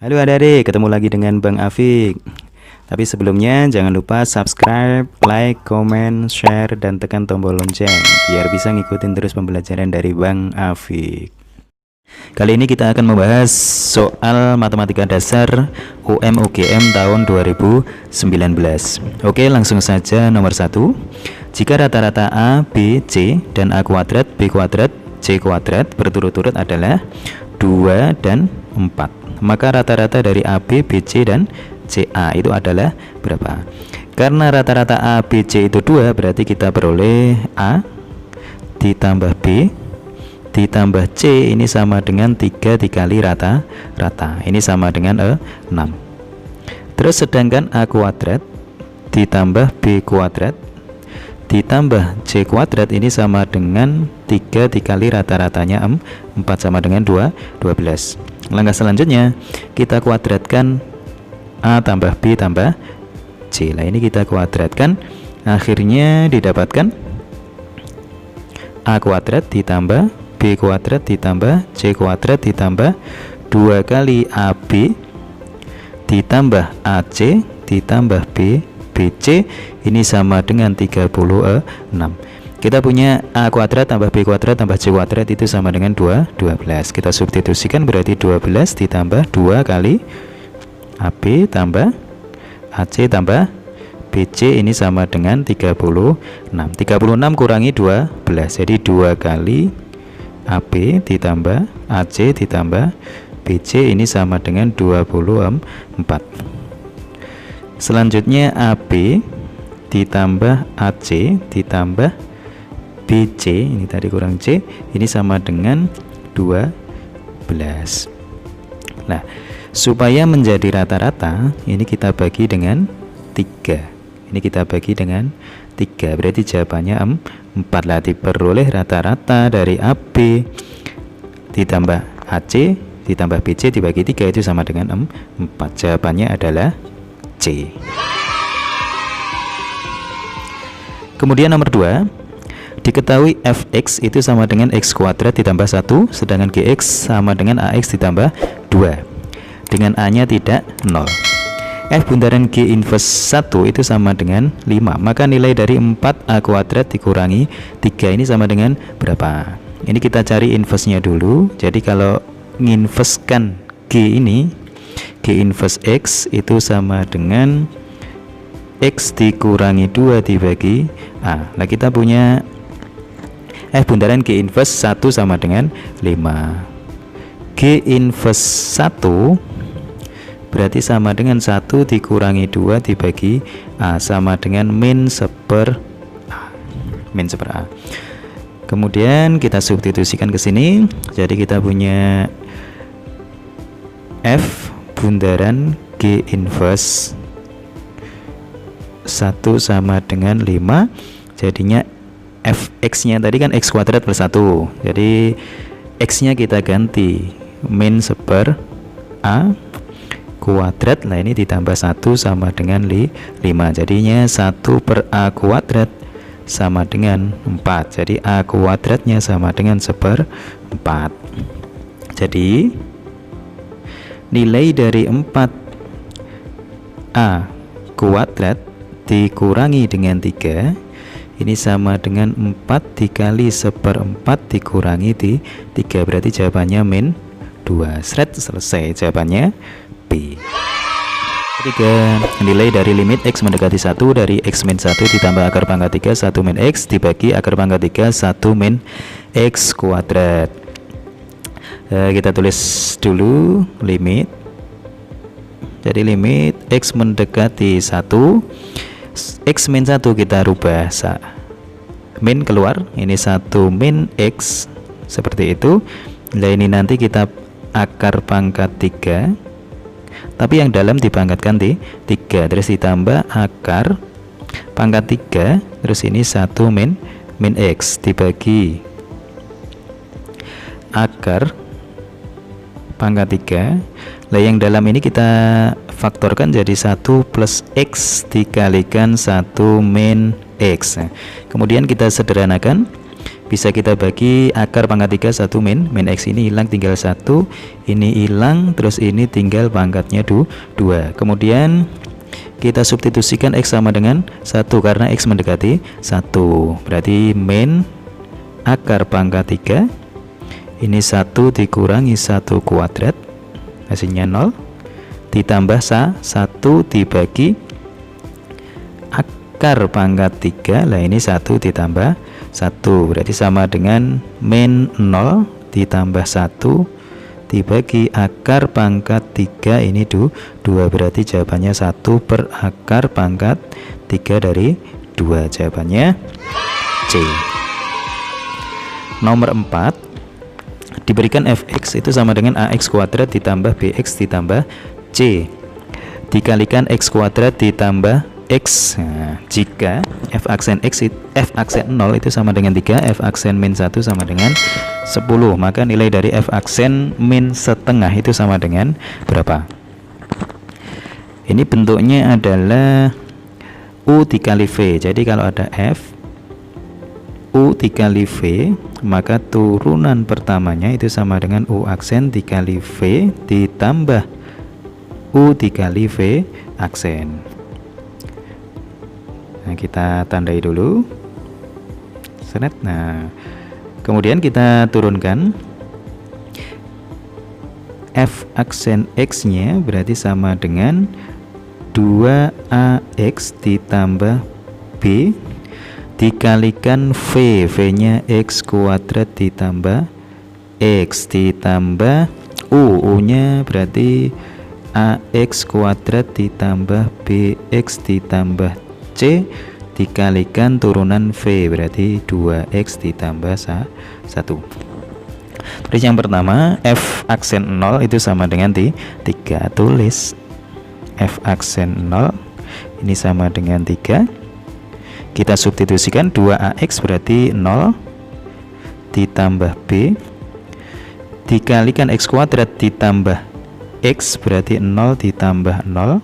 Halo adik-adik, ketemu lagi dengan Bang Afik. Tapi sebelumnya jangan lupa subscribe, like, comment, share, dan tekan tombol lonceng biar bisa ngikutin terus pembelajaran dari Bang Afik. Kali ini kita akan membahas soal matematika dasar UM/UGM tahun 2019. Oke, langsung saja. Nomor 1. Jika rata-rata A, B, C, dan A kuadrat, B kuadrat, C kuadrat berturut-turut adalah 2 dan 4, maka rata-rata dari AB, BC, dan CA itu adalah berapa? Karena rata-rata A, B, C itu 2, berarti kita peroleh A ditambah B ditambah C ini sama dengan 3 dikali rata-rata. Ini sama dengan 6. Terus sedangkan A kuadrat ditambah B kuadrat ditambah C kuadrat ini sama dengan 3 dikali rata-ratanya 4 sama dengan 12. Langkah selanjutnya kita kuadratkan A tambah B tambah C. Nah ini kita kuadratkan, akhirnya didapatkan A kuadrat ditambah B kuadrat ditambah C kuadrat ditambah 2 kali AB ditambah AC ditambah BC ini sama dengan 36. Kita punya A kuadrat tambah B kuadrat tambah C kuadrat itu sama dengan 12. Kita substitusikan, berarti 12 ditambah 2 kali AB tambah AC tambah BC ini sama dengan 36. 36 kurangi 12, jadi 2 kali AB ditambah AC ditambah BC ini sama dengan 24. Selanjutnya AB ditambah AC ditambah BC, ini tadi kurang C, ini sama dengan 12. Nah, supaya menjadi rata-rata, ini kita bagi dengan 3. Ini kita bagi dengan 3, berarti jawabannya 4 lah. Diperoleh rata-rata dari AB ditambah AC ditambah BC dibagi 3 itu sama dengan 4. Jawabannya adalah C. Kemudian nomor 2, diketahui fx itu sama dengan x kuadrat ditambah 1, sedangkan gx sama dengan ax ditambah 2 dengan a nya tidak 0. F bundaran G inverse 1 itu sama dengan 5, maka nilai dari 4A kuadrat dikurangi 3 ini sama dengan berapa? Ini kita cari inverse-nya dulu. Jadi kalau nginverskan G ini, G inverse X itu sama dengan X dikurangi 2 dibagi A. Nah kita punya F bundaran G inverse 1 sama dengan 5. G inverse 1 berarti sama dengan 1 dikurangi 2 dibagi A, sama dengan min seper A. Min seper A. Kemudian kita substitusikan ke sini. Jadi kita punya F bundaran G inverse 1 sama dengan 5. Jadinya fx nya tadi kan x kuadrat plus 1. Jadi x nya kita ganti min seper A kuadrat. Nah ini ditambah 1 sama dengan 5, jadinya 1 per A kuadrat sama dengan 4. Jadi A kuadratnya sama dengan 1/4. Jadi nilai dari 4A kuadrat dikurangi dengan 3 ini sama dengan 4 dikali 1/4 dikurangi 3, berarti jawabannya min 2. Selesai, jawabannya B. Ketiga, nilai dari limit X mendekati 1 dari X min 1 ditambah akar pangkat 3 1 min X dibagi akar pangkat 3 1 min X kuadrat. Kita tulis dulu limit. Jadi limit X mendekati 1, X min 1 kita rubah min keluar, ini 1 min X seperti itu. Nah ini nanti kita akar pangkat 3, tapi yang dalam dipangkatkan 3, terus ditambah akar pangkat 3, terus ini 1 min X dibagi akar pangkat 3. Nah yang dalam ini kita faktorkan jadi 1 plus X dikalikan 1 min X. Kemudian kita sederhanakan, bisa kita bagi akar pangkat 3 1 min X ini hilang tinggal 1, ini hilang, terus ini tinggal pangkatnya 2. Kemudian kita substitusikan X sama dengan 1 karena X mendekati 1. Berarti min akar pangkat 3 ini 1 dikurangi 1 kuadrat hasilnya 0 ditambah 1 dibagi akar pangkat 3. Lah ini 1 ditambah 1 berarti sama dengan min 0 ditambah 1 dibagi akar pangkat 3 ini 2 berarti jawabannya 1 per akar pangkat 3 dari 2. Jawabannya C. Nomor 4 diberikan fx itu sama dengan ax kuadrat ditambah bx ditambah c dikalikan x kuadrat ditambah x. Nah, jika f aksen x f aksen 0 itu sama dengan 3, f aksen min 1 sama dengan 10, maka nilai dari f aksen min setengah itu sama dengan berapa? Ini bentuknya adalah u dikali v. Jadi kalau ada f u dikali v, maka turunan pertamanya itu sama dengan u aksen dikali v ditambah u dikali v aksen. Nah, kita tandai dulu. Seret. Nah, kemudian kita turunkan f aksen x nya berarti sama dengan 2ax ditambah b dikalikan v nya x kuadrat ditambah x ditambah u nya berarti ax kuadrat ditambah bx ditambah c dikalikan turunan v berarti 2x ditambah 1. Terus yang pertama f aksen 0 itu sama dengan 3. Tulis f aksen 0 ini sama dengan 3. Kita substitusikan 2ax berarti 0 ditambah b dikalikan x kuadrat ditambah x berarti 0 ditambah 0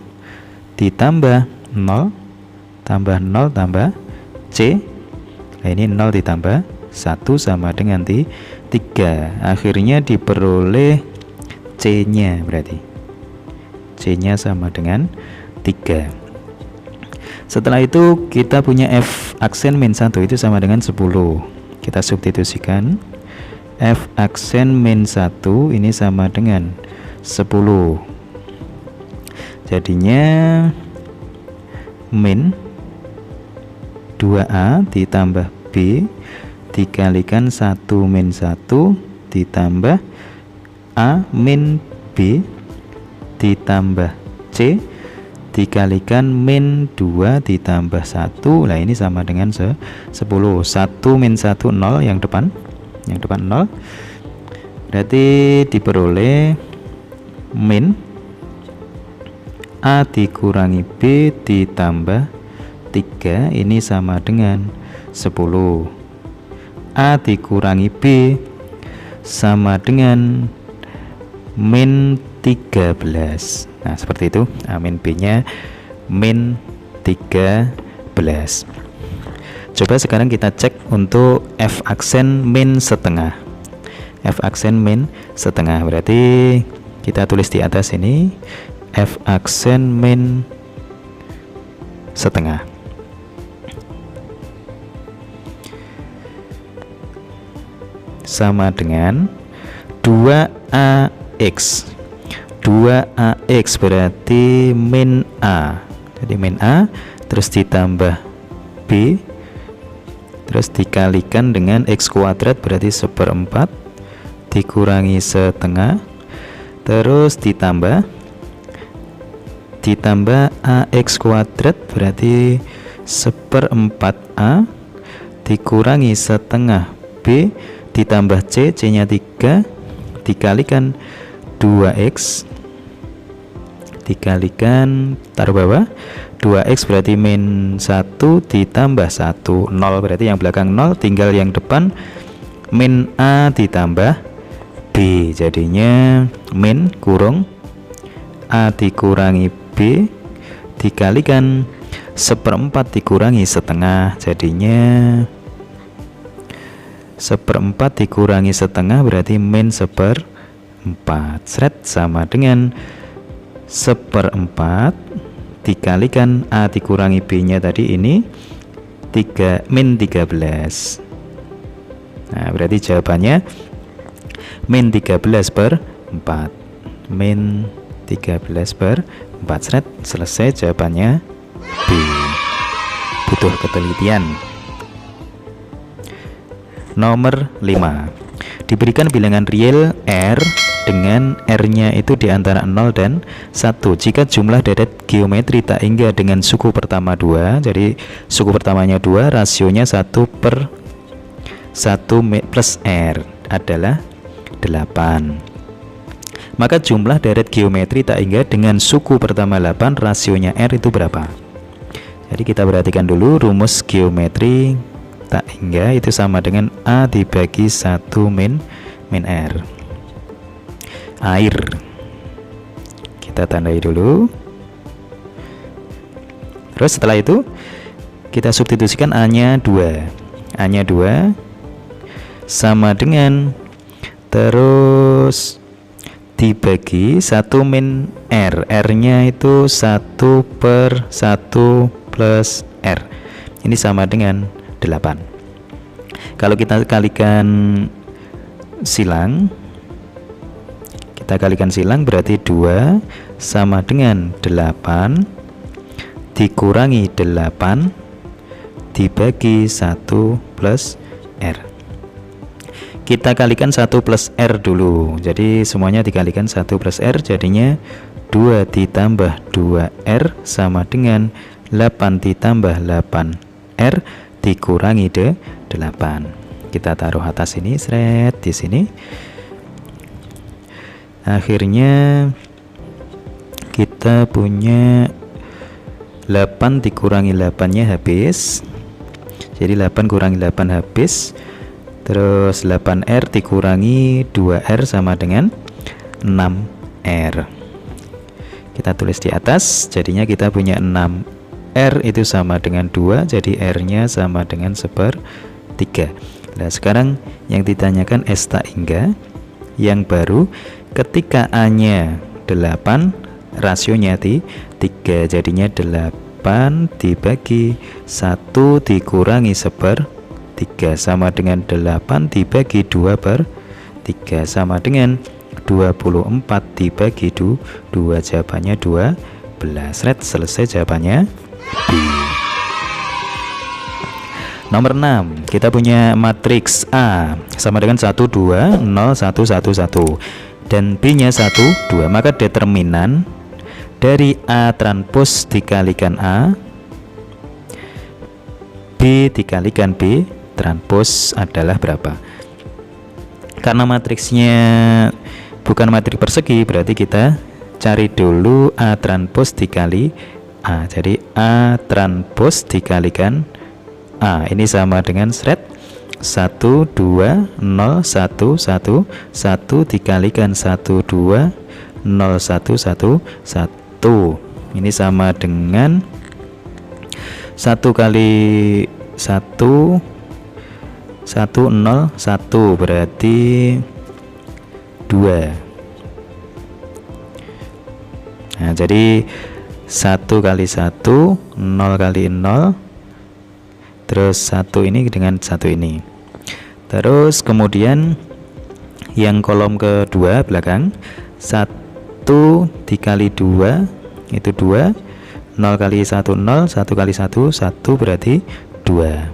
ditambah 0 tambah 0 tambah c. Nah, ini 0 ditambah 1 sama dengan 3. Akhirnya diperoleh c nya berarti c nya sama dengan 3. Setelah itu kita punya f aksen min 1 itu sama dengan 10. Kita substitusikan f aksen min 1 ini sama dengan 10. Jadinya min 2a ditambah b dikalikan 1 min 1 ditambah a min b ditambah c dikalikan min 2 ditambah 1. Nah, ini sama dengan 10. 1 min 1 0, yang depan 0. Berarti diperoleh min a dikurangi b ditambah 3 ini sama dengan 10. A dikurangi b sama dengan min 13. Nah, seperti itu. Min b nya min 13. Coba sekarang kita cek untuk f aksen min setengah. F aksen min setengah berarti kita tulis di atas ini f aksen min setengah. Sama dengan 2ax. 2ax berarti min a. Jadi min a terus ditambah b terus dikalikan dengan x kuadrat berarti 1/4 dikurangi setengah terus ditambah ax kuadrat berarti 1/4a dikurangi setengah b ditambah c nya 3 dikalikan 2x dikalikan taruh bawah 2x berarti min 1 ditambah 1 0 berarti yang belakang 0 tinggal yang depan min a ditambah b jadinya min kurung a dikurangi b dikalikan 1/4 dikurangi setengah jadinya 1/4 dikurangi setengah berarti min 1/4. Seret, sama dengan 1/4 dikalikan A dikurangi B nya tadi ini min 13. Nah berarti jawabannya min 13/4. Min 13/4. Seret, selesai, jawabannya B. Butuh ketelitian. Nomor 5. Diberikan bilangan real R dengan R-nya itu di antara 0 dan 1. Jika jumlah deret geometri tak hingga dengan suku pertama 2, jadi suku pertamanya 2, rasionya 1/1 plus R adalah 8. Maka jumlah deret geometri tak hingga dengan suku pertama 8, rasionya R itu berapa? Jadi kita perhatikan dulu rumus geometri tak hingga itu sama dengan A dibagi 1 min R. Air. Kita tandai dulu. Terus setelah itu kita substitusikan A-nya 2. A-nya 2 sama dengan, terus dibagi 1 min R. R-nya itu 1/1 plus R. Ini sama dengan 8. Kalau kita kalikan silang, berarti 2 sama dengan 8 dikurangi 8 dibagi 1 plus R. Kita kalikan 1 plus R dulu. Jadi semuanya dikalikan 1 plus R, jadinya 2 ditambah 2R sama dengan 8 ditambah 8R dikurangi 8. Kita taruh atas ini, seret, di sini. Akhirnya kita punya 8 dikurangi 8-nya habis. Jadi 8 kurangi 8 habis. Terus 8R dikurangi 2R sama dengan 6R. Kita tulis di atas, jadinya kita punya 6R itu sama dengan 2, jadi R-nya sama dengan 1/3. Nah sekarang yang ditanyakan S tak hingga yang baru, ketika A-nya 8, rasionya 3, jadinya 8 dibagi 1 dikurangi 1/3 sama dengan 8 dibagi 2/3 sama dengan 24 dibagi 2, jawabannya 12. Red, selesai jawabannya B. Nomor 6, kita punya matriks A sama dengan 1 2 0 1 1 1 dan B-nya 1 2, maka determinan dari A transpos dikalikan A, B dikalikan B transpos adalah berapa? Karena matriksnya bukan matriks persegi, berarti kita cari dulu A transpos dikali A. Jadi A transpos dikalikan A ini sama dengan seret 1 2 0 1 1 1 dikalikan 1 2 0 1 1 1. Ini sama dengan 1 kali 1 1 0 1 berarti 2. Nah, jadi 1 kali 1 0 kali 0, terus 1 ini dengan 1 ini. Terus kemudian yang kolom kedua belakang 1 dikali 2 itu 2, 0 kali 1 0, 1 kali 1 1 berarti 2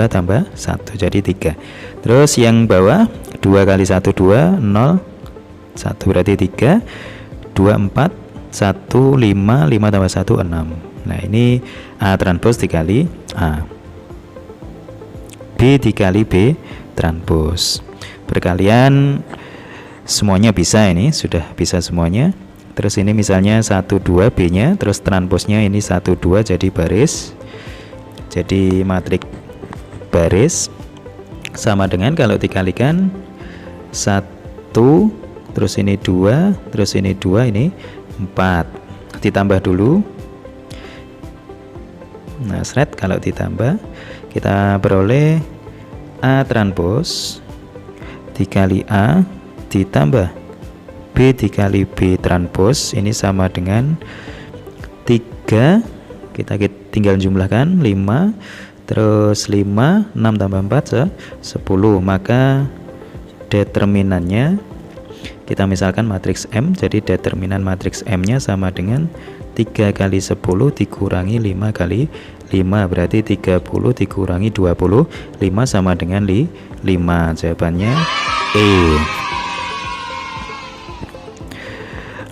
tambah 1 jadi 3. Terus yang bawah 2 kali 1 2, 0 1 berarti 3, 2 4 1 5 tambah 1 6. Nah ini A transpos dikali A, B dikali B transpos. Perkalian semuanya bisa, ini sudah bisa semuanya. Terus ini misalnya 1 2 B nya, terus transposnya ini 1 2 jadi baris, jadi matrik baris sama dengan kalau dikalikan 1 terus ini 2 terus ini 2 ini 4 ditambah dulu Nah, seret kalau ditambah kita beroleh A transpos dikali A ditambah B dikali B transpos, ini sama dengan 3. Kita tinggal jumlahkan 5, terus 5, 6 tambah 4 10. Maka determinannya kita misalkan matriks M, jadi determinan matriks M nya sama dengan 3 kali 10 dikurangi 5 kali 5, berarti 30 dikurangi 20, 5 sama dengan 5. Jawabannya E.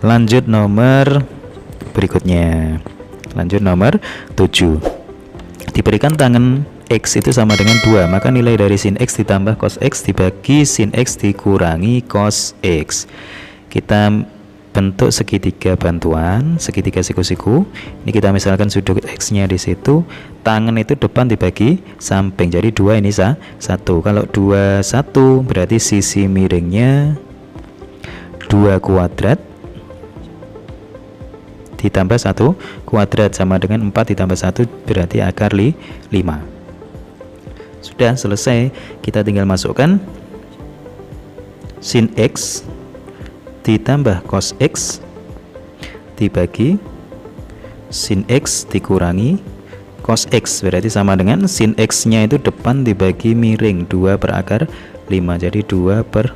Lanjut nomor berikutnya. Lanjut nomor 7. Diberikan tangen X itu sama dengan 2, maka nilai dari sin X ditambah cos X dibagi sin X dikurangi cos X. Kita bentuk segitiga bantuan, segitiga siku-siku. Ini kita misalkan sudut X nya di situ, tangan itu depan dibagi samping, jadi 2 ini 1. Kalau 2 1 berarti sisi miringnya 2 kuadrat ditambah 1 kuadrat sama dengan 4 ditambah 1 berarti akar 5. Sudah selesai, kita tinggal masukkan sin X ditambah cos X dibagi sin X dikurangi cos X, berarti sama dengan sin X nya itu depan dibagi miring 2 per akar 5, jadi 2 per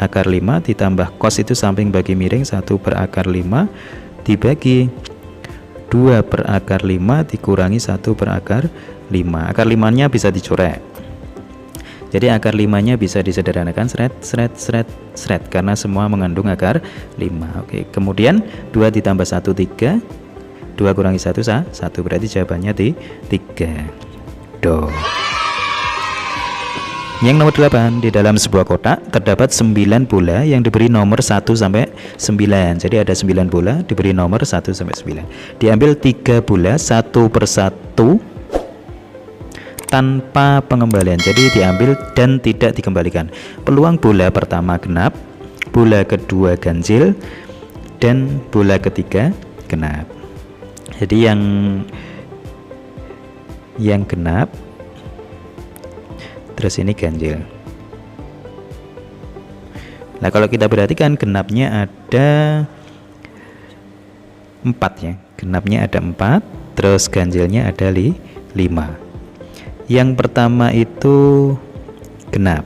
akar 5 ditambah cos itu samping bagi miring 1 per akar 5 dibagi 2 per akar 5 dikurangi 1 per akar 5. Akar 5 nya bisa dicoret, jadi akar 5 nya bisa disederhanakan seret karena semua mengandung akar 5. Oke, kemudian 2 ditambah 1 3, 2 kurangi 1 1, berarti jawabannya 3. Do. Yang nomor 8, di dalam sebuah kotak terdapat 9 bola yang diberi nomor 1 sampai 9. Jadi ada 9 bola diberi nomor 1 sampai 9. Diambil 3 bola satu persatu tanpa pengembalian. Jadi diambil dan tidak dikembalikan. Peluang bola pertama genap, bola kedua ganjil, dan bola ketiga genap. Jadi yang genap, terus ini ganjil. Nah, kalau kita perhatikan genapnya ada 4 ya. Genapnya ada 4, terus ganjilnya ada 5. Yang pertama itu genap.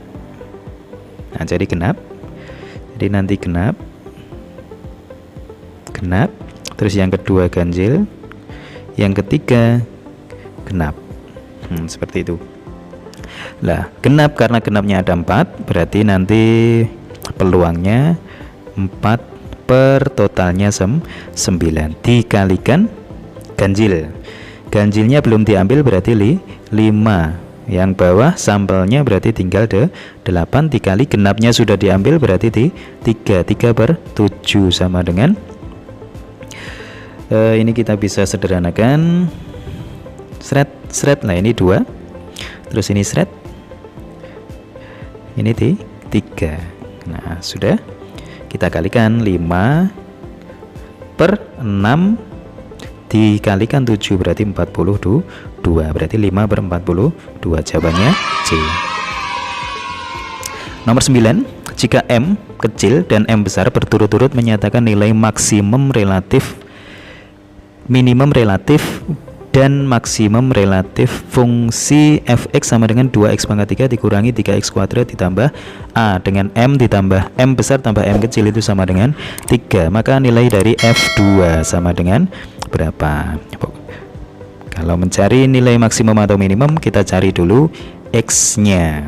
Nah, jadi genap. Jadi nanti genap. Terus yang kedua ganjil. Yang ketiga genap. Seperti itu. Lah, genap karena genapnya ada 4, berarti nanti peluangnya 4 per totalnya 9 dikalikan ganjil. Ganjilnya belum diambil berarti 5. Yang bawah sampelnya berarti tinggal 8 dikali genapnya sudah diambil berarti 3 per 7 sama dengan ini kita bisa sederhanakan seret. Nah, ini 2, terus ini seret, ini 3. Nah, sudah kita kalikan 5 per 6 dikalikan 7 berarti 42, berarti 5 per 42. Jawabannya C. Nomor 9, jika M kecil dan M besar berturut-turut menyatakan nilai maksimum relatif, minimum relatif, dan maksimum relatif fungsi fx sama dengan 2x pangkat 3 dikurangi 3x kuadrat ditambah a dengan m ditambah m besar tambah m kecil itu sama dengan 3, maka nilai dari f2 sama dengan berapa? Kalau mencari nilai maksimum atau minimum, kita cari dulu x nya.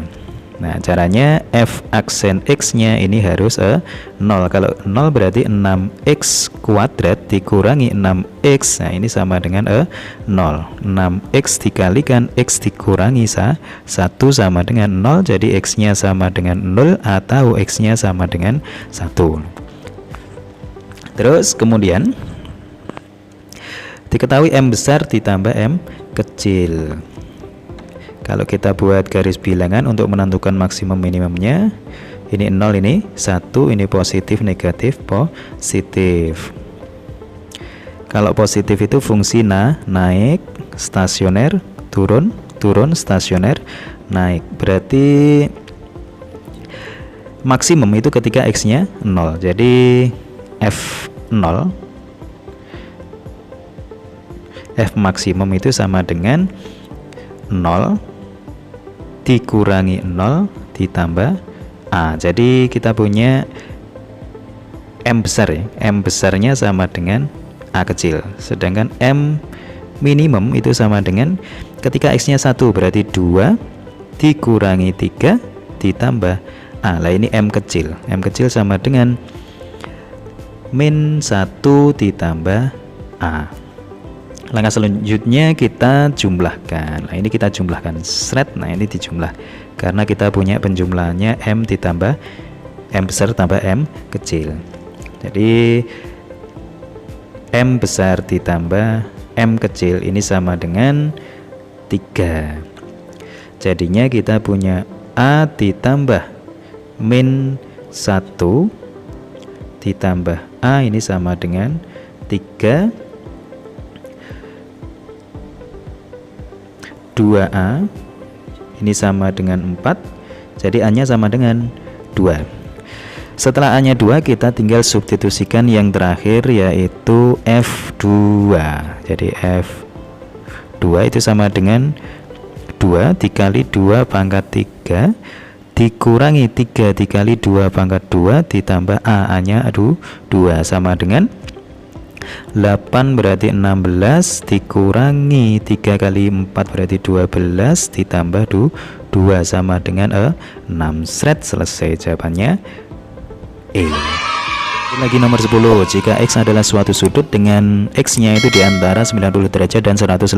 Nah, caranya f aksen x nya ini harus 0. Kalau 0 berarti 6x kuadrat dikurangi 6x. Nah, ini sama dengan 0. 6x dikalikan x dikurangi 1 sama dengan 0. Jadi x nya sama dengan 0 atau x nya sama dengan 1. Terus kemudian diketahui m besar ditambah m kecil. Kalau kita buat garis bilangan untuk menentukan maksimum minimumnya, ini 0, ini 1, ini positif, negatif, positif. Kalau positif itu fungsi naik, stasioner, turun, turun, stasioner, naik. Berarti maksimum itu ketika X-nya 0. Jadi F0, F maksimum itu sama dengan 0 dikurangi 0 ditambah A. Jadi kita punya M besar ya. M besarnya sama dengan A kecil. Sedangkan M minimum itu sama dengan ketika X-nya 1 berarti 2 dikurangi 3 ditambah A. Lah ini M kecil. M kecil sama dengan min 1 ditambah A. Langkah selanjutnya kita jumlahkan. Nah ini kita jumlahkan seret. Nah ini dijumlah karena kita punya penjumlahannya M ditambah M besar tambah M kecil. Jadi M besar ditambah M kecil ini sama dengan 3. Jadinya kita punya A ditambah min 1 ditambah A ini sama dengan 3. 2A ini sama dengan 4. Jadi A nya sama dengan 2. Setelah A nya 2 kita tinggal substitusikan yang terakhir yaitu F2. Jadi F2 itu sama dengan 2 dikali 2 pangkat 3 dikurangi 3 dikali 2 pangkat 2 ditambah A nya 2 sama dengan 8 berarti 16 dikurangi 3 kali 4 berarti 12 ditambah 2 sama dengan 6. Seret, selesai jawabannya E. Lagi nomor 10. Jika X adalah suatu sudut dengan X nya itu di antara 90 derajat dan 180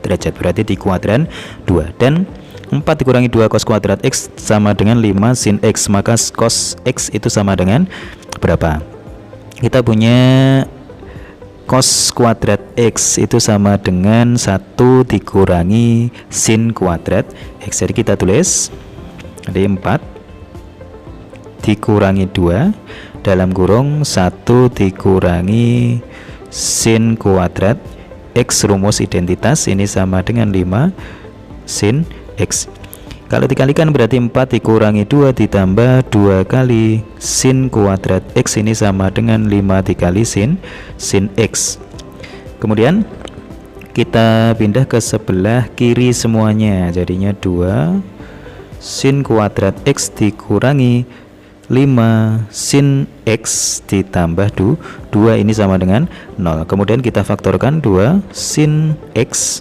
derajat, berarti di kuadran 2, dan 4 dikurangi 2 cos kuadrat X sama dengan 5 sin X, maka cos X itu sama dengan berapa? Kita punya cos kuadrat X itu sama dengan 1 dikurangi sin kuadrat X. Jadi kita tulis jadi 4 dikurangi 2 dalam kurung 1 dikurangi sin kuadrat X, rumus identitas ini sama dengan 5 sin X. Kalau dikalikan berarti 4 dikurangi 2 ditambah 2 kali sin kuadrat X ini sama dengan 5 dikali sin X. Kemudian kita pindah ke sebelah kiri semuanya, jadinya 2 sin kuadrat X dikurangi 5 sin X ditambah 2 ini sama dengan 0. Kemudian kita faktorkan 2 sin X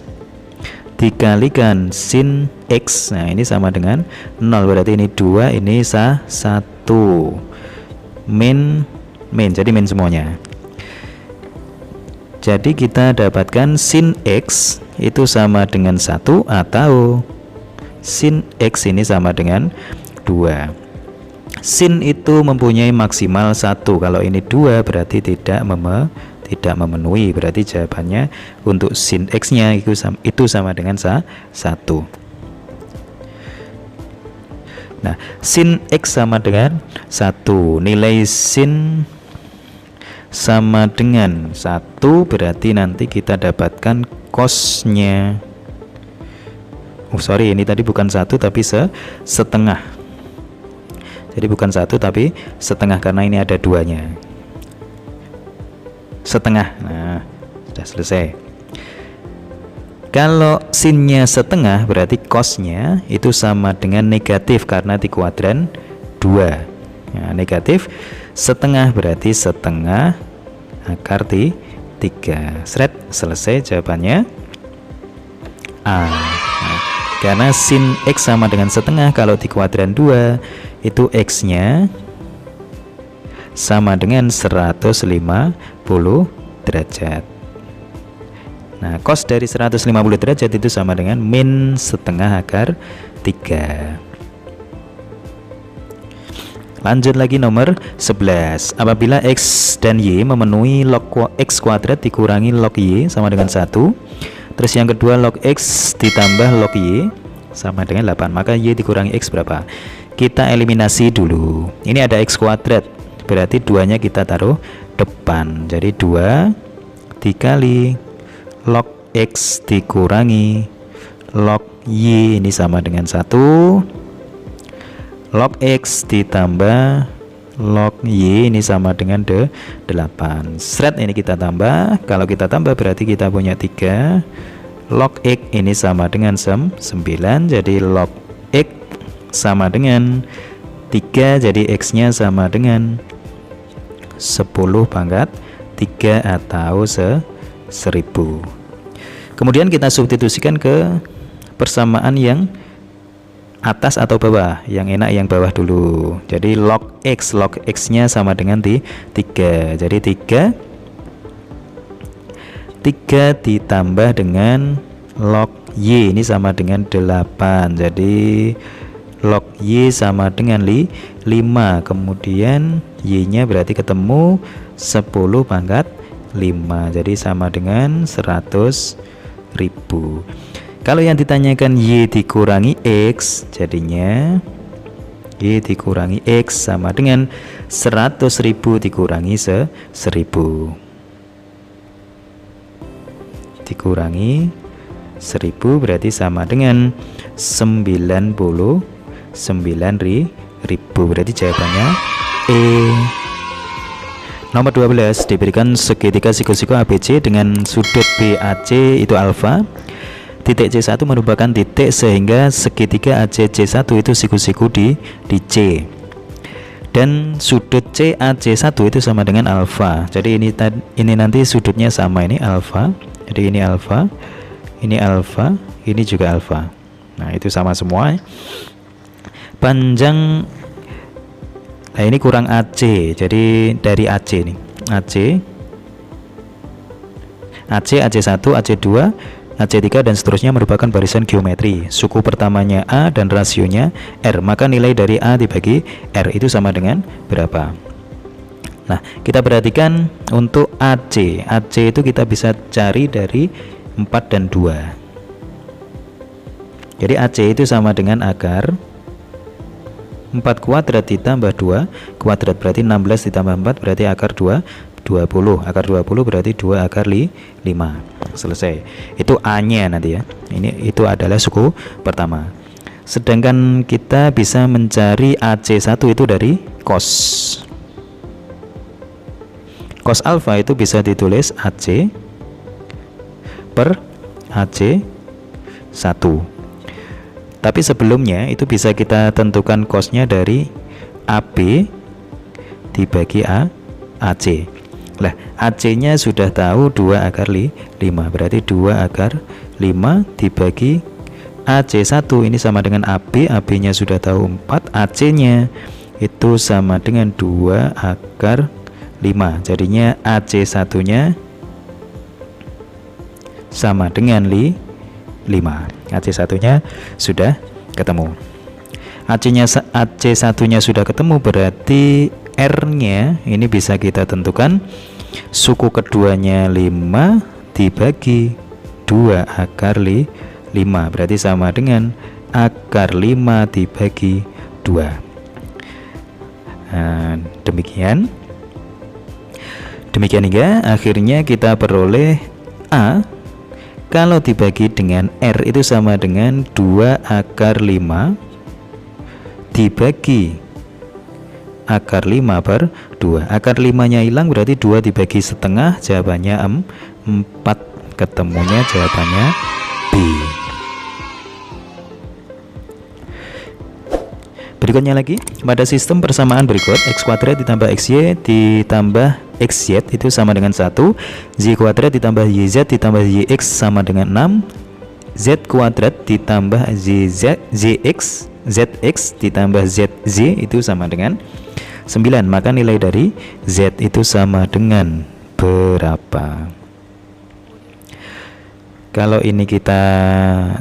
dikalikan sin X, nah ini sama dengan 0, berarti ini 2 ini 1 min, jadi min semuanya. Jadi kita dapatkan sin X itu sama dengan 1 atau sin X ini sama dengan 2. Sin itu mempunyai maksimal 1, kalau ini 2 berarti tidak memenuhi, berarti jawabannya untuk sin X nya itu sama dengan 1. Nah, sin X sama dengan 1, nilai sin sama dengan 1 berarti nanti kita dapatkan cosnya. Sorry, ini tadi bukan 1 tapi setengah. Jadi bukan 1 tapi setengah karena ini ada 2-nya. Setengah. Nah, sudah selesai. Kalau sinnya setengah berarti cosnya itu sama dengan negatif karena di kuadran 2. Nah, negatif setengah berarti setengah akar 3. Seret, selesai jawabannya A. Nah, karena sin X sama dengan setengah, kalau di kuadran 2 itu X nya sama dengan 150 derajat. Nah, cos dari 150 derajat itu sama dengan min setengah akar 3. Lanjut lagi nomor 11. Apabila X dan Y memenuhi log X kuadrat dikurangi log Y sama dengan 1. Terus yang kedua log X ditambah log Y sama dengan 8. Maka Y dikurangi X berapa? Kita eliminasi dulu. Ini ada X kuadrat, berarti 2 nya kita taruh depan. Jadi 2 dikali log X dikurangi log Y ini sama dengan 1. Log X ditambah log Y ini sama dengan 8. Seret ini kita tambah. Kalau kita tambah berarti kita punya 3. Log X ini sama dengan 9. Jadi log X sama dengan 3. Jadi X nya sama dengan 10 pangkat 3 atau 1000. Kemudian kita substitusikan ke persamaan yang atas atau bawah. Yang enak yang bawah dulu. Jadi log X nya sama dengan 3. Jadi 3 ditambah dengan log Y ini sama dengan 8. Jadi log Y sama dengan 5. Kemudian Y nya berarti ketemu 10 pangkat 5. Jadi sama dengan 100.000. Kalau yang ditanyakan Y dikurangi X, jadinya Y dikurangi X sama dengan 100.000 dikurangi 1000. Dikurangi 1000 berarti sama dengan 99.000. Berarti jawabannya E. Nomor 12 diberikan segitiga siku-siku ABC dengan sudut BAC itu alfa. Titik C1 merupakan titik sehingga segitiga ACC1 itu siku-siku di C. Dan sudut CAC1 itu sama dengan alfa. Jadi ini nanti sudutnya sama, ini alfa. Jadi ini alfa, ini juga alfa. Nah, itu sama semua. Panjang, nah ini kurang AC. Jadi dari AC nih, AC1, AC2, AC3 dan seterusnya merupakan barisan geometri. Suku pertamanya A dan rasionya R. Maka nilai dari A dibagi R itu sama dengan berapa? Nah, kita perhatikan untuk AC. AC itu kita bisa cari dari 4 dan 2. Jadi AC itu sama dengan akar 4 kuadrat ditambah 2 kuadrat berarti 16 ditambah 4 berarti akar 20. Akar 20 berarti 2 akar 5. Selesai. Itu A-nya nanti ya. Itu adalah suku pertama. Sedangkan kita bisa mencari AC1 itu dari cos. Cos alfa itu bisa ditulis AC per AC1. Tapi sebelumnya itu bisa kita tentukan cosnya dari AB dibagi AC. Lah, AC-nya sudah tahu 2 akar 5. Berarti 2 akar 5 dibagi AC1 ini sama dengan AB. AB-nya sudah tahu 4. AC-nya itu sama dengan 2 akar 5. Jadinya AC1-nya sama dengan 5. AC1-nya sudah ketemu. AC1-nya sudah ketemu berarti R-nya ini bisa kita tentukan. Suku keduanya 5 dibagi 2 akar 5 berarti sama dengan akar 5 dibagi 2. Nah, demikian hingga akhirnya kita peroleh A kalau dibagi dengan R itu sama dengan 2 akar 5 dibagi akar 5 per 2. Akar 5-nya hilang berarti 2 dibagi setengah, jawabannya 4. Ketemunya jawabannya B. Berikutnya lagi, pada sistem persamaan berikut x kuadrat ditambah xy ditambah xz itu sama dengan 1, z kuadrat ditambah yz ditambah yx sama dengan 6, z kuadrat ditambah zx ditambah zz itu sama dengan 9. Maka nilai dari z itu sama dengan berapa? Kalau ini kita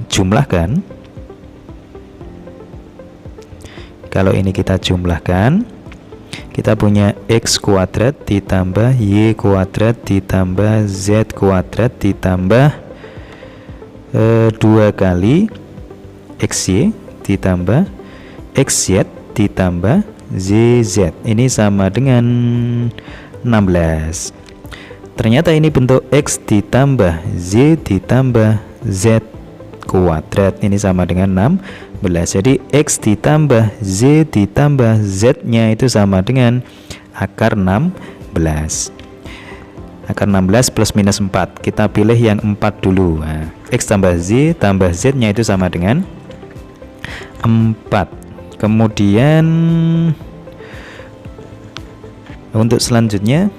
jumlahkan, kita punya x kuadrat ditambah y kuadrat ditambah z kuadrat ditambah 2 kali xy ditambah xz ditambah zz ini sama dengan 16. Ternyata ini bentuk X ditambah Z ditambah Z kuadrat, ini sama dengan 16. Jadi X ditambah Z ditambah Z nya itu sama dengan akar 16. Akar 16 plus minus 4, kita pilih yang 4 dulu. Nah, X tambah Z tambah Z nya itu sama dengan 4. Kemudian untuk selanjutnya,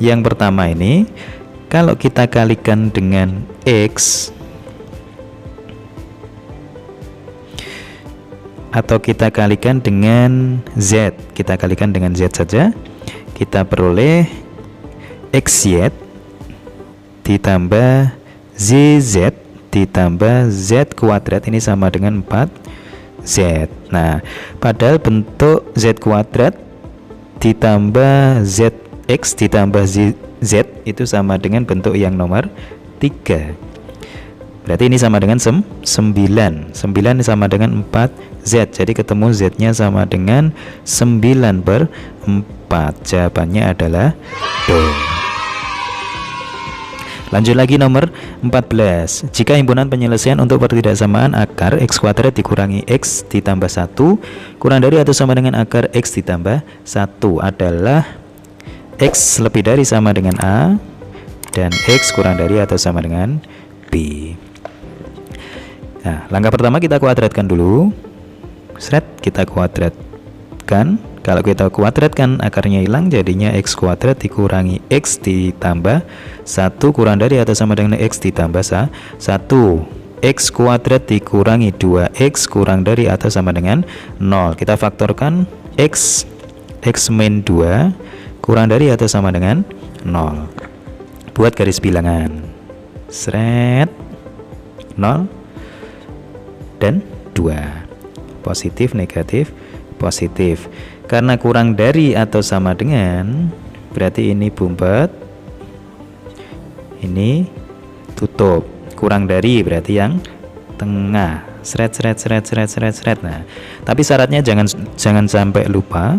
yang pertama ini kalau kita kalikan dengan X atau kita kalikan dengan Z, kita kalikan dengan Z saja, kita peroleh XZ ditambah ZZ ditambah Z kuadrat, ini sama dengan 4Z. Nah, padahal bentuk Z kuadrat ditambah ZX ditambah Z itu sama dengan bentuk yang nomor 3. Berarti ini sama dengan 9. 9 sama dengan 4Z. Jadi ketemu Z-nya sama dengan 9/4. Jawabannya adalah D. Lanjut lagi nomor 14. Jika himpunan penyelesaian untuk pertidaksamaan akar X kuadrat dikurangi X ditambah 1 kurang dari atau sama dengan akar X ditambah 1 adalah X lebih dari sama dengan A dan X kurang dari atau sama dengan B. Nah, langkah pertama kita kuadratkan dulu. Seret, kita kuadratkan. Kalau kita kuadratkan akarnya hilang, jadinya X kuadrat dikurangi X ditambah 1 kurang dari atau sama dengan X ditambah 1. X kuadrat dikurangi 2X kurang dari atau sama dengan 0. Kita faktorkan X min 2 kurang dari atau sama dengan 0. Buat garis bilangan. Seret, 0 dan 2. Positif, negatif, positif. Karena kurang dari atau sama dengan, berarti ini bumpet, ini tutup. Kurang dari berarti yang tengah. Seret. Nah, tapi syaratnya jangan sampai lupa.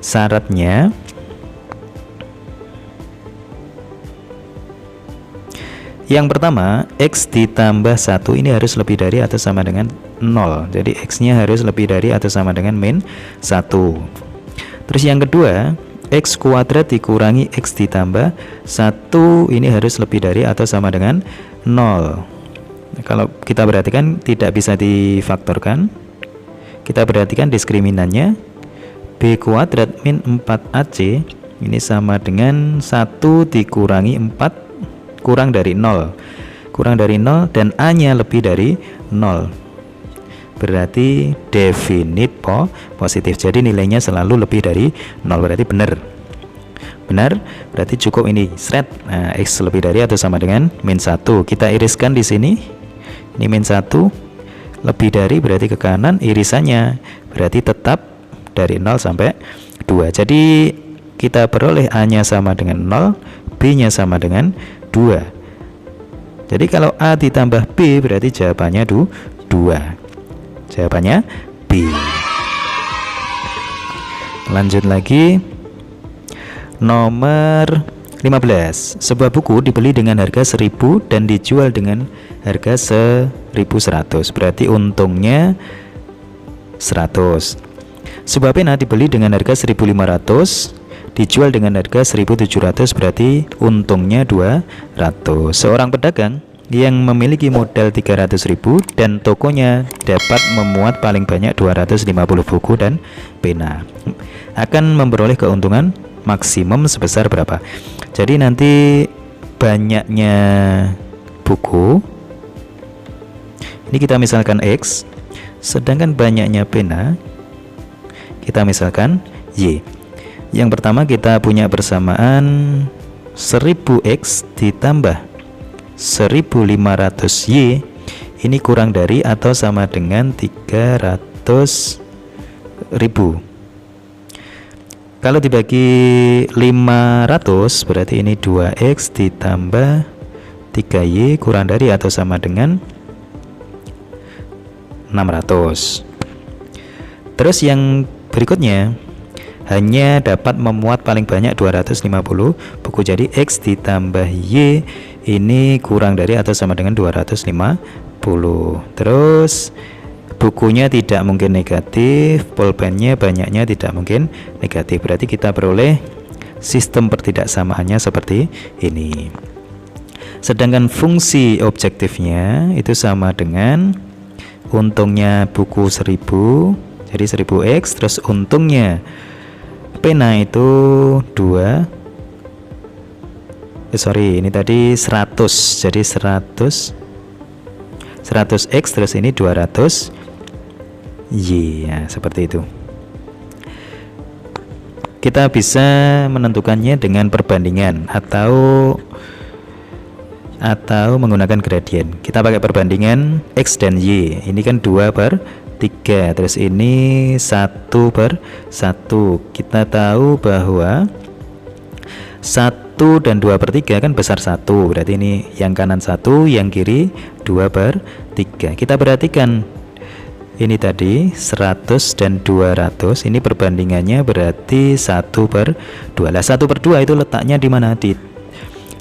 Syaratnya yang pertama, X ditambah 1 ini harus lebih dari atau sama dengan 0. Jadi X nya harus lebih dari atau sama dengan min 1. Terus yang kedua, X kuadrat dikurangi X ditambah 1 ini harus lebih dari atau sama dengan 0. Kalau kita perhatikan tidak bisa difaktorkan. Kita perhatikan diskriminannya, B kuadrat min 4AC ini sama dengan 1 dikurangi 4 kurang dari 0. Kurang dari 0 dan A nya lebih dari 0. Berarti definit positif. Jadi nilainya selalu lebih dari 0. Berarti benar. Berarti cukup ini. Seret. Nah, X lebih dari atau sama dengan min 1. Kita iriskan di sini. Ini min 1 lebih dari berarti ke kanan, irisannya berarti tetap dari 0 sampai 2. Jadi kita peroleh A nya sama dengan 0, B nya sama dengan 2. Jadi kalau A ditambah B berarti jawabannya 2. Jawabannya B. Lanjut lagi. Nomor 15. Sebuah buku dibeli dengan harga 1.000 dan dijual dengan harga 1.100. Berarti untungnya 100. Sebuah pena dibeli dengan harga 1.500, dijual dengan harga 1.700, berarti untungnya 200. Seorang pedagang yang memiliki modal 300.000 dan tokonya dapat memuat paling banyak 250 buku dan pena, akan memperoleh keuntungan maksimum sebesar berapa? Jadi nanti banyaknya buku ini kita misalkan X, sedangkan banyaknya pena kita misalkan Y. Yang pertama kita punya persamaan 1000X ditambah 1500Y ini kurang dari atau sama dengan 300.000. Kalau dibagi 500 berarti ini 2X ditambah 3Y kurang dari atau sama dengan 600. Terus yang berikutnya hanya dapat memuat paling banyak 250 buku. Jadi X ditambah Y ini kurang dari atau sama dengan 250. Terus bukunya tidak mungkin negatif, pulpennya banyaknya tidak mungkin negatif. Berarti kita peroleh sistem pertidaksamaannya seperti ini. Sedangkan fungsi objektifnya itu sama dengan untungnya buku 1000, jadi 1000X, terus untungnya pena itu 100, jadi 100X, terus ini 200Y, ya, seperti itu. Kita bisa menentukannya dengan perbandingan atau menggunakan gradien. Kita pakai perbandingan X dan Y. Ini kan 2/3, terus ini 1/1. Kita tahu bahwa 1 dan 2/3 kan besar 1, berarti ini yang kanan 1, yang kiri 2/3. Kita perhatikan ini tadi 100 dan 200, ini perbandingannya berarti 1/2. Lah 1/2 itu letaknya di mana? Di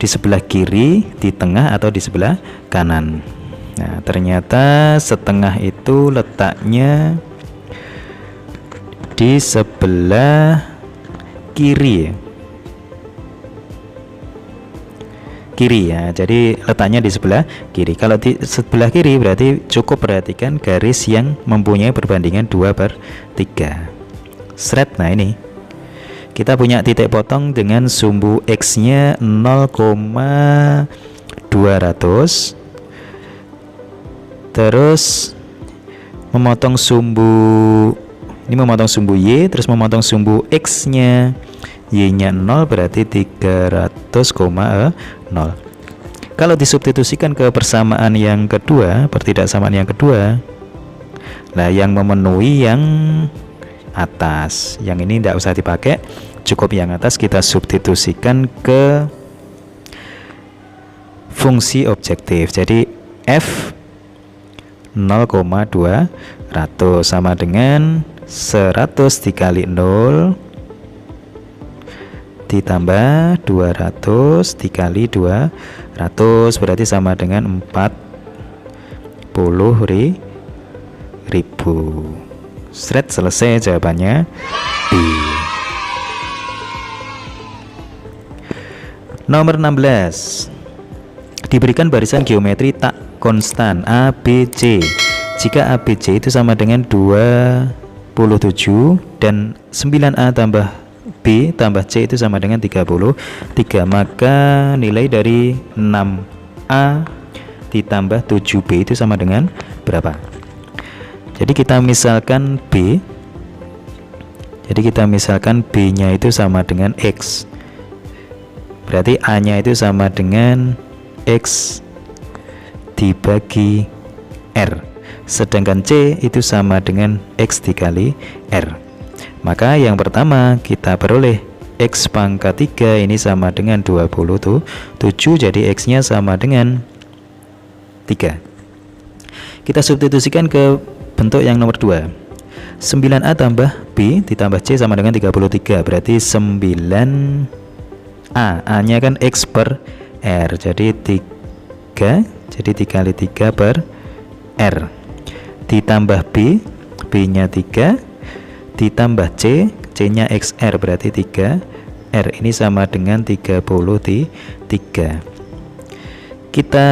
sebelah kiri, di tengah, atau di sebelah kanan. Nah, ternyata setengah itu letaknya di sebelah kiri, ya. Jadi letaknya di sebelah kiri. Kalau di sebelah kiri berarti cukup perhatikan garis yang mempunyai perbandingan 2/3. Nah, ini kita punya titik potong dengan sumbu X-nya 0,200. Terus memotong sumbu Y, terus memotong sumbu X-nya, Y-nya 0, berarti 300,0. Kalau disubstitusikan ke persamaan yang kedua, pertidaksamaan yang kedua, nah yang memenuhi yang atas, yang ini tidak usah dipakai, cukup yang atas kita substitusikan ke fungsi objektif. Jadi F 0,200 sama dengan 100 dikali 0 ditambah 200 dikali 200, berarti sama dengan 40.000. Selesai jawabannya B. Nomor 16. Diberikan barisan geometri tak konstan ABC. Jika ABC itu sama dengan 27 dan 9A tambah B tambah C itu sama dengan 33, maka nilai dari 6A ditambah 7B itu sama dengan berapa? Jadi kita misalkan B, B-nya itu sama dengan X, berarti A-nya itu sama dengan X dibagi R, sedangkan C itu sama dengan X dikali R. Maka yang pertama kita peroleh X pangkat 3 ini sama dengan 27, jadi X-nya sama dengan 3. Kita substitusikan ke bentuk yang nomor 2. 9A tambah B ditambah C sama dengan 33, berarti 9A, A-nya kan X per R, jadi 3, jadi dikali 3 per R, ditambah B, B-nya 3, ditambah C, C-nya XR, berarti 3R, ini sama dengan 33. Kita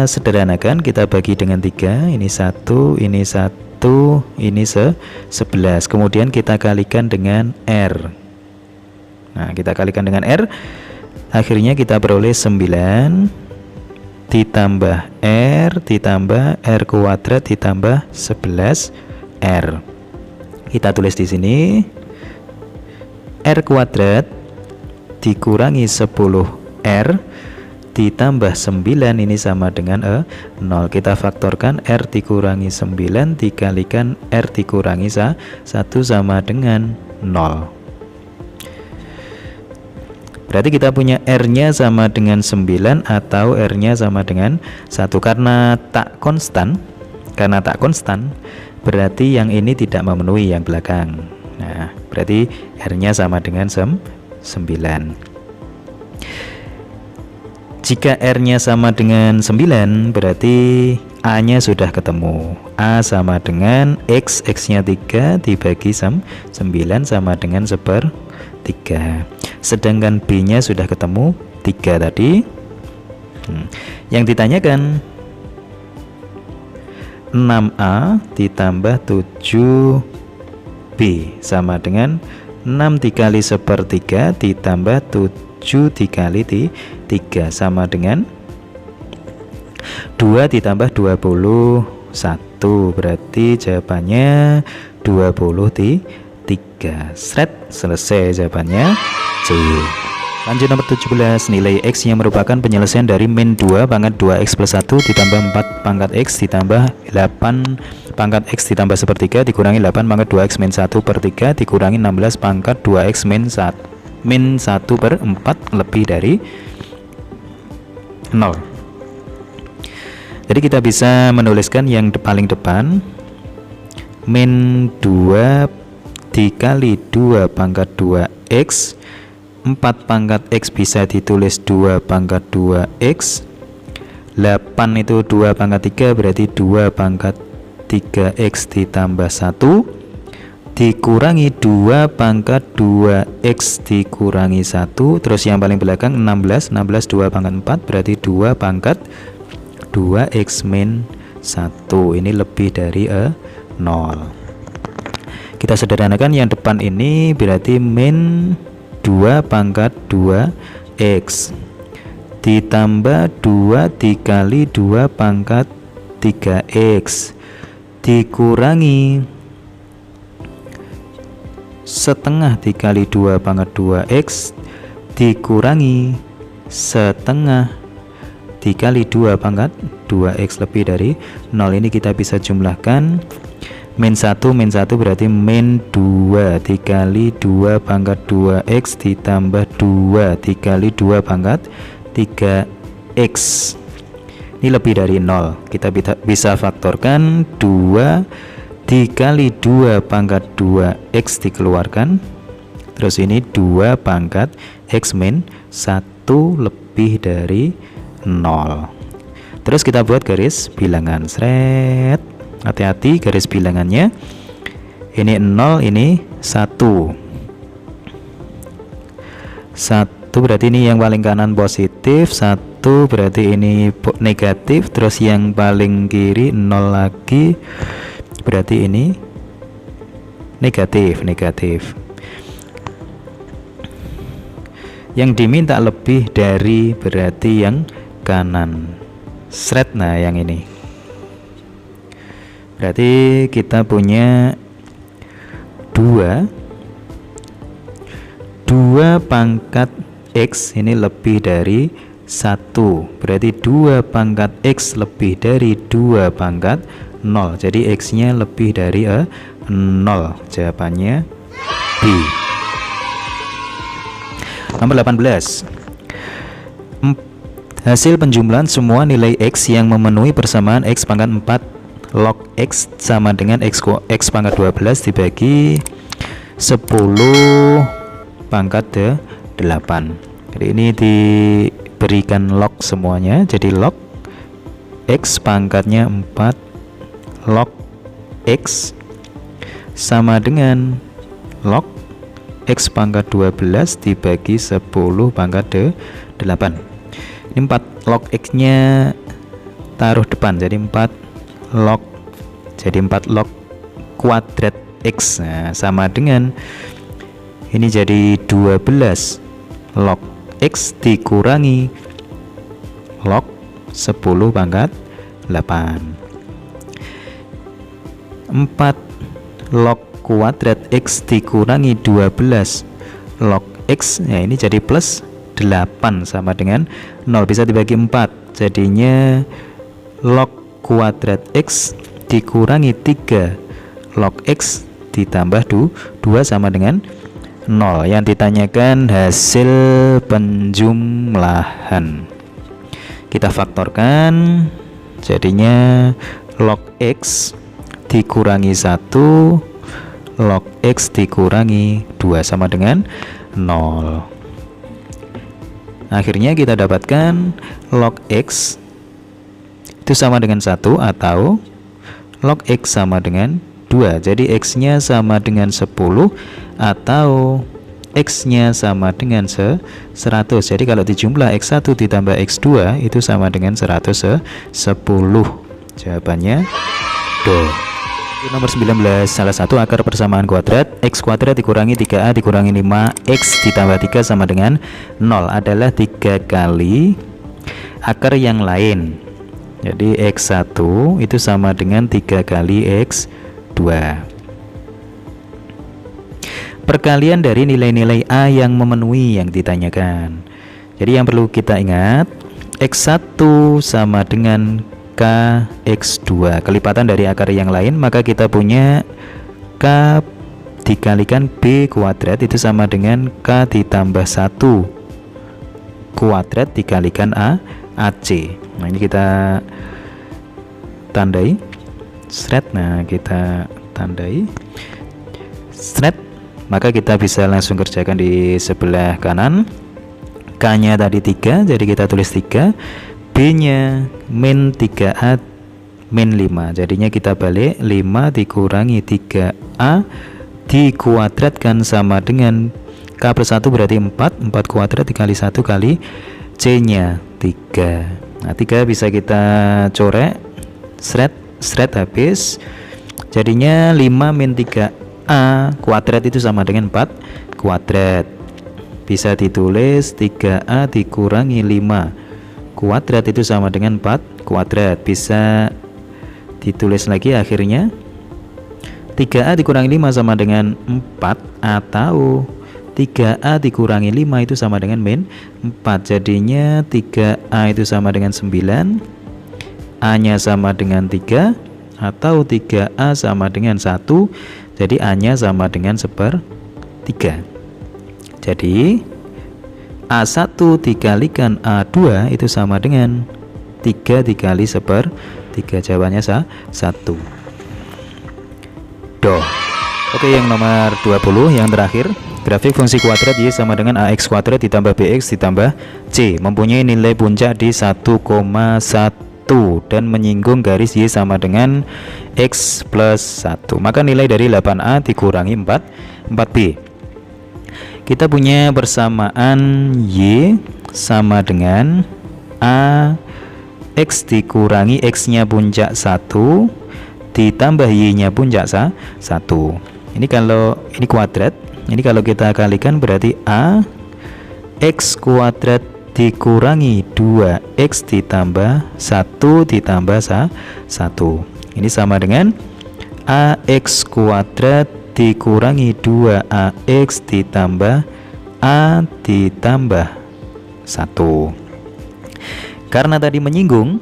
sederhanakan, kita bagi dengan 3, ini 1, ini 1, ini 11, kemudian kita kalikan dengan R. Nah, kita kalikan dengan R, akhirnya kita peroleh 9 ditambah R ditambah R kuadrat ditambah 11R. Kita tulis di sini R kuadrat dikurangi 10R ditambah 9 ini sama dengan 0. Kita faktorkan R dikurangi 9 dikalikan R dikurangi 1 sama dengan 0. Berarti kita punya R-nya sama dengan 9 atau R-nya sama dengan 1. Karena tak konstan, berarti yang ini tidak memenuhi yang belakang. Nah, berarti R-nya sama dengan 9. Jika R-nya sama dengan 9, berarti A-nya sudah ketemu. A sama dengan X, X-nya 3 dibagi 9 sama dengan 1/3. Sedangkan B-nya sudah ketemu 3 tadi. Yang ditanyakan 6A ditambah 7B sama dengan 6 dikali 1/3 ditambah 7 dikali 3 sama dengan 2 ditambah 21, berarti jawabannya 23. Selesai jawabannya C. Lanjut nomor 17, nilai X yang merupakan penyelesaian dari min 2 pangkat 2X plus 1 ditambah 4 pangkat X ditambah 8 pangkat X ditambah 1/3 dikurangi 8 pangkat 2X min 1/3 dikurangi 16 pangkat 2X min 1/4 lebih dari 0. Jadi kita bisa menuliskan yang paling depan, min 2 dikali 2 pangkat 2X, 4 pangkat X bisa ditulis 2 pangkat 2X, 8 itu 2 pangkat 3 berarti 2 pangkat 3X ditambah 1 dikurangi 2 pangkat 2X dikurangi 1, terus yang paling belakang 16 2 pangkat 4 berarti 2 pangkat 2X min 1, ini lebih dari 0. Kita sederhanakan yang depan ini berarti min 2 pangkat 2X ditambah 2 dikali 2 pangkat 3X dikurangi setengah dikali 2 pangkat 2X dikurangi setengah dikali 2 pangkat 2X lebih dari 0. Ini kita bisa jumlahkan, min 1 berarti min 2 dikali 2 pangkat 2X ditambah 2 dikali 2 pangkat 3X, ini lebih dari 0. Kita bisa faktorkan 2 dikali 2 pangkat 2X dikeluarkan, terus ini 2 pangkat X min 1 lebih dari 0. Terus kita buat garis bilangan, seret. Hati-hati garis bilangannya, ini 0, ini 1 berarti ini yang paling kanan positif, 1 berarti ini negatif, terus yang paling kiri 0 lagi berarti ini negatif. Yang diminta lebih dari berarti yang kanan, seret. Nah yang ini berarti kita punya 2 pangkat X ini lebih dari 1, berarti 2 pangkat X lebih dari 2 pangkat 0, jadi X nya lebih dari 0, jawabannya B. Nomor 18, hasil penjumlahan semua nilai X yang memenuhi persamaan X pangkat 4 log X sama dengan X pangkat 12 dibagi 10 pangkat 8. Jadi ini diberikan log semuanya, jadi log X pangkatnya 4 log X sama dengan log X pangkat 12 dibagi 10 pangkat 8. Ini 4 log X nya taruh depan, jadi 4 log, jadi 4 log kuadrat X. Nah, sama dengan ini jadi 12 log X dikurangi log 10 pangkat 8. 4 log kuadrat X dikurangi 12 log X, ya ini jadi plus 8 sama dengan 0, bisa dibagi 4, jadinya log kuadrat X dikurangi 3 log X ditambah 2 sama dengan 0. Yang ditanyakan hasil penjumlahan, kita faktorkan, jadinya log X dikurangi 1 log X dikurangi 2 sama dengan 0. Akhirnya kita dapatkan log X itu sama dengan 1 atau log X sama dengan 2. Jadi X-nya sama dengan 10 atau X-nya sama dengan 100. Jadi kalau dijumlah X1 ditambah X2 itu sama dengan 110. Jawabannya D. Nomor 19, salah satu akar persamaan kuadrat X kuadrat dikurangi 3A dikurangi 5X ditambah 3 sama dengan 0 adalah 3 kali akar yang lain. Jadi X1 itu sama dengan 3 kali X2. Perkalian dari nilai-nilai A yang memenuhi yang ditanyakan. Jadi yang perlu kita ingat, X1 sama dengan X2, kelipatan dari akar yang lain, maka kita punya K dikalikan B kuadrat itu sama dengan K ditambah 1 kuadrat dikalikan AC. Nah ini kita tandai sret. Nah kita tandai sret, maka kita bisa langsung kerjakan di sebelah kanan. K nya tadi 3, jadi kita tulis 3, B nya min 3A min 5, jadinya kita balik 5 dikurangi 3A dikuadratkan sama dengan K plus 1 berarti 4 kuadrat dikali 1 kali C nya 3. Nah 3 bisa kita coret, sret habis, jadinya 5 min 3A kuadrat itu sama dengan 4 kuadrat, bisa ditulis 3A dikurangi 5 kuadrat itu sama dengan 4 kuadrat, bisa ditulis lagi akhirnya 3A dikurangi 5 sama dengan 4 atau 3A dikurangi 5 itu sama dengan min 4, jadinya 3A itu sama dengan 9, A nya sama dengan 3 atau 3A sama dengan 1, jadi A nya sama dengan 1/3. Jadi A1 dikalikan A2 itu sama dengan 3 dikali 1/3. Jawabannya 1. Doh. Oke, yang nomor 20 yang terakhir, grafik fungsi kuadrat Y sama dengan AX kuadrat ditambah BX ditambah C mempunyai nilai puncak di 1,1 dan menyinggung garis Y sama dengan X plus 1. Maka nilai dari 8A dikurangi 4B. Kita punya persamaan Y sama dengan A X dikurangi X nya puncak 1 ditambah Y nya puncak 1. Ini kalau ini kuadrat, ini kalau kita kalikan berarti A X kuadrat dikurangi 2X ditambah 1 ditambah 1. Ini sama dengan AX kuadrat dikurangi 2AX ditambah A ditambah 1. Karena tadi menyinggung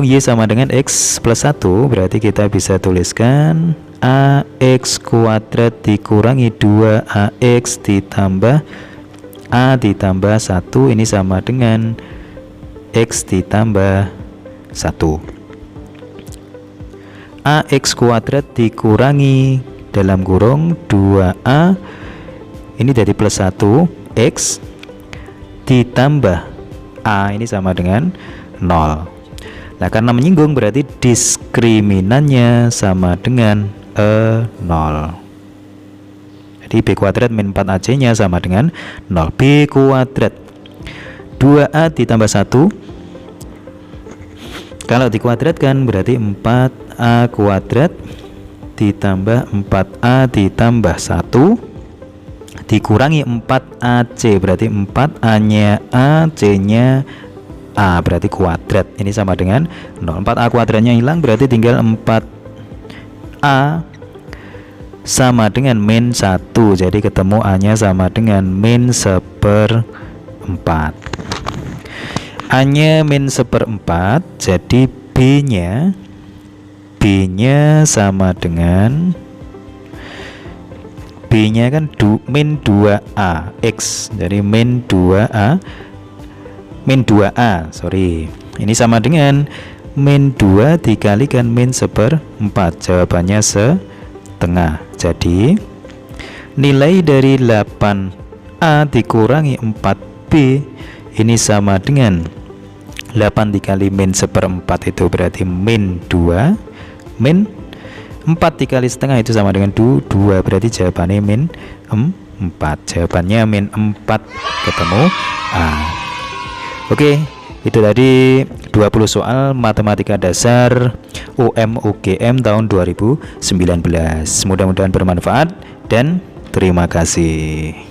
Y sama dengan X plus 1, berarti kita bisa tuliskan AX kuadrat dikurangi 2AX ditambah A ditambah 1 ini sama dengan X ditambah 1. AX kuadrat dikurangi dalam kurung 2A ini jadi plus 1X ditambah A ini sama dengan 0. Nah karena menyinggung berarti diskriminannya sama dengan 0. Jadi B kuadrat min 4AC nya sama dengan 0. B kuadrat 2A ditambah 1, kalau dikuadratkan berarti 4A kuadrat ditambah 4A ditambah 1 dikurangi 4AC berarti 4A nya A, C nya A berarti kuadrat, ini sama dengan 0. 4A kuadratnya hilang berarti tinggal 4A sama dengan min 1, jadi ketemu A nya sama dengan min 1/4. A nya min 1/4, jadi B nya sama dengan B nya kan min 2A X, jadi min 2A sorry, ini sama dengan min 2 dikalikan min 1/4, jawabannya setengah. Jadi nilai dari 8A dikurangi 4B ini sama dengan 8 dikali min 1/4 itu berarti min 2, min 4 dikali setengah itu sama dengan 2, berarti jawabannya min 4. Jawabannya min 4, ketemu A. Oke, itu tadi 20 soal matematika dasar UM/UGM tahun 2019. Mudah-mudahan bermanfaat dan terima kasih.